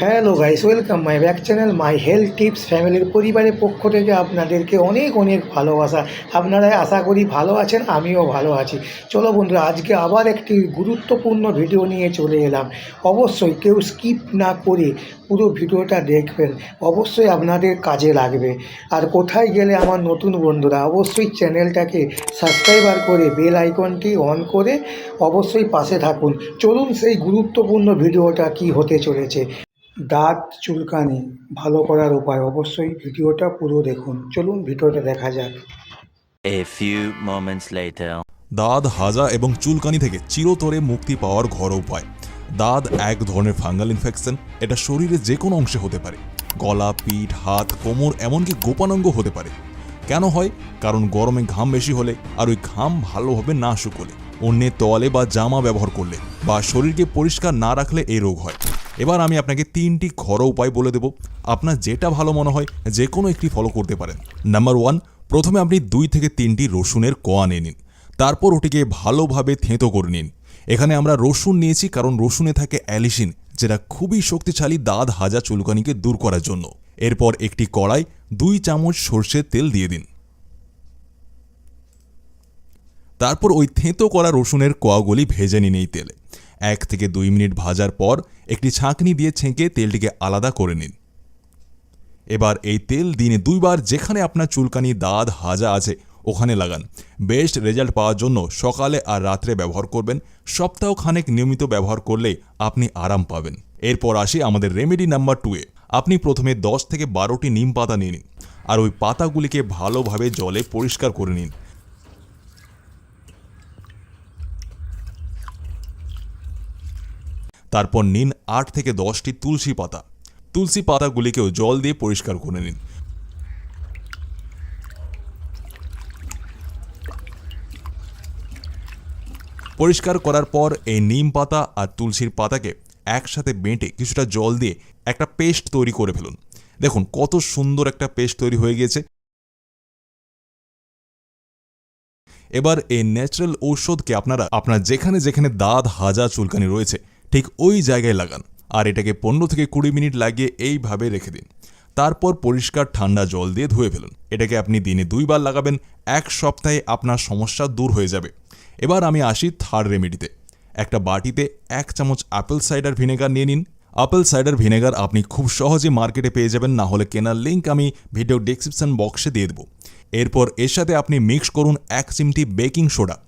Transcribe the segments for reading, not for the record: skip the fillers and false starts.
Hello guys, welcome my back channel my health tips ফ্যামিলির পরিবারের পক্ষ থেকে আপনাদেরকে অনেক অনেক ভালোবাসা। আপনারা আশা করি ভালো আছেন, আমিও ভালো আছি। চলো বন্ধুরা, আজকে আবার একটি গুরুত্বপূর্ণ ভিডিও নিয়ে চলে এলাম। অবশ্যই কেউ স্কিপ না করে পুরো ভিডিওটা দেখবেন, অবশ্যই আপনাদের কাজে লাগবে। আর কোথায় গেলে আমার নতুন বন্ধুরা অবশ্যই চ্যানেলটাকে সাবস্ক্রাইবার করে বেল আইকনটি অন করে অবশ্যই পাশে থাকুন। চলুন সেই গুরুত্বপূর্ণ ভিডিওটা কি হতে চলেছে। দাঁত চুলকানি ভালো করার উপায়, অবশ্যই ভিডিওটা পুরো দেখুন। চলুন ভিডিওটা দেখা যাক। A few moments later. দাঁত হাজা এবং চুলকানি থেকে চিরতরে মুক্তি পাওয়ার ঘরোয়া উপায়। দাঁত এক ধরনের ফাঙ্গাল ইনফেকশন। এটা শরীরের যে কোনো অংশে হতে পারে, গলা, পিঠ, হাত, কোমর, এমনকি গোপনাঙ্গ হতে পারে। কেন হয়? কারণ গরমে ঘাম বেশি হলে আর ওই ঘাম ভালোভাবে না শুকোলে, অন্যের তোয়ালে বা জামা ব্যবহার করলে বা শরীরকে পরিষ্কার না রাখলে এই রোগ হয়। এবার আমি আপনাকে 3টি ঘরোয়া উপায় বলে দেব। আপনার যেটা ভালো মনে হয় যে কোনো একটি ফলো করতে পারেন। নাম্বার 1, প্রথমে আপনি 2 থেকে 3টি রসুনের কোয়া নিয়ে নিন। তারপর ওটিকে ভালোভাবে থেঁতো করে নিন। এখানে আমরা রসুন নিয়েছি কারণ রসুনে থাকে অ্যালিসিন, যেটা খুবই শক্তিশালী দাঁত হাজা চুলকানিকে দূর করার জন্য। এরপর একটি কড়াই 2 চামচ সর্ষের তেল দিয়ে দিন। তারপর ওই থেঁতো করা রসুনের কোয়াগুলি ভেজে নিন এই তেলে। 1 থেকে 2 মিনিট ভাজার পর একটি ছাঁকনি দিয়ে ছেঁকে তেলটিকে আলাদা করে নিন। এবার এই তেল দিনে 2 বার যেখানে আপনার চুলকানি, দাঁত হাজা আছে ওখানে লাগান। বেস্ট রেজাল্ট পাওয়ার জন্য সকালে আর রাত্রে ব্যবহার করবেন। সপ্তাহখানেক নিয়মিত ব্যবহার করলে আপনি আরাম পাবেন। এরপর আসি আমাদের রেমেডি নাম্বার 2-এ। আপনি প্রথমে 10 থেকে 12টি নিম পাতা নিয়ে নিন আর ওই পাতাগুলিকে ভালোভাবে জলে পরিষ্কার করে নিন। তারপর নিন 8 থেকে 10টি তুলসী পাতা। তুলসী পাতাগুলিকেও জল দিয়ে পরিষ্কার করে নিন। পরিষ্কার করার পর এই নিম পাতা আর তুলসীর পাতাকে একসাথে বেটে কিছুটা জল দিয়ে একটা পেস্ট তৈরি করে ফেলুন। দেখুন কত সুন্দর একটা পেস্ট তৈরি হয়ে গিয়েছে। এবার এই ন্যাচারাল ঔষধকে আপনার যেখানে যেখানে দাঁত হাজা চুলকানি রয়েছে ঠিক ওই জায়গায় লাগান আর এটাকে 15 থেকে 20 মিনিট লাগিয়ে এইভাবে রেখে দিন। তারপর পরিষ্কার ঠান্ডা জল দিয়ে ধুয়ে ফেলুন। এটাকে আপনি দিনে 2 বার লাগাবেন। 1 সপ্তাহে আপনার সমস্যা দূর হয়ে যাবে। এবার আমি আসি থার্ড রেমেডিতে। একটা বাটিতে 1 চামচ অ্যাপেল সাইডার ভিনেগার নিয়ে নিন। অ্যাপেল সাইডার ভিনেগার আপনি খুব সহজে মার্কেটে পেয়ে যাবেন, না হলে কেনার লিঙ্ক আমি ভিডিও ডেসক্রিপশন বক্সে দিয়ে দেবো। এরপর এর সাথে আপনি মিক্স করুন 1 চিমটি বেকিং সোডা।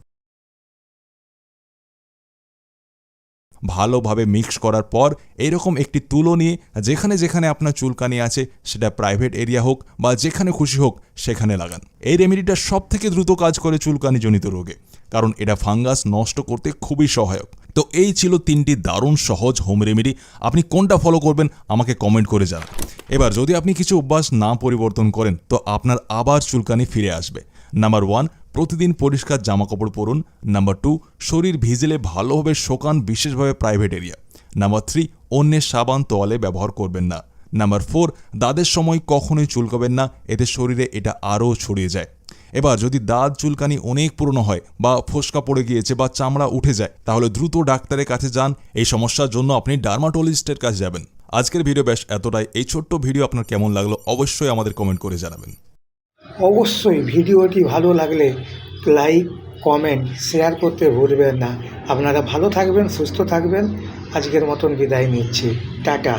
ভালোভাবে মিক্স করার পর এইরকম একটি তুলো নিয়ে যেখানে যেখানে আপনার চুলকানি আছে, সেটা প্রাইভেট এরিয়া হোক বা যেখানে খুশি হোক সেখানে লাগান। এই রেমেডিটা সবথেকে দ্রুত কাজ করে চুলকানিজনিত রোগে, কারণ এটা ফাঙ্গাস নষ্ট করতে খুবই সহায়ক। তো এই ছিল 3টি দারুণ সহজ হোম রেমেডি। আপনি কোনটা ফলো করবেন আমাকে কমেন্ট করে জানান। এবার যদি আপনি কিছু অভ্যাস না পরিবর্তন করেন তো আপনার আবার চুলকানি ফিরে আসবে। নাম্বার 1, প্রতিদিন পরিষ্কার জামাকাপড় পরুন। নাম্বার 2, শরীর ভিজলে ভালোভাবে শোকান, বিশেষভাবে প্রাইভেট এরিয়া। নাম্বার 3, অন্যের সাবান তোয়ালে ব্যবহার করবেন না। নাম্বার 4, দাঁতের সময় কখনোই চুলকাবেন না, এতে শরীরে এটা আরও ছড়িয়ে যায়। এবার যদি দাঁত চুলকানি অনেক পুরনো হয় বা ফোসকা পড়ে গিয়েছে বা চামড়া উঠে যায়, তাহলে দ্রুত ডাক্তারের কাছে যান। এই সমস্যার জন্য আপনি ডার্মাটোলজিস্টের কাছে যাবেন। আজকের ভিডিও বেশ এতটাই। এই ছোট্ট ভিডিও আপনার কেমন লাগলো অবশ্যই আমাদের কমেন্ট করে জানাবেন। অবশ্যই ভিডিওটি ভালো লাগলে লাইক, কমেন্ট, শেয়ার করতে ভুলবেন না। আপনারা ভালো থাকবেন, সুস্থ থাকবেন। আজকের মতন বিদায় নিচ্ছি। টাটা।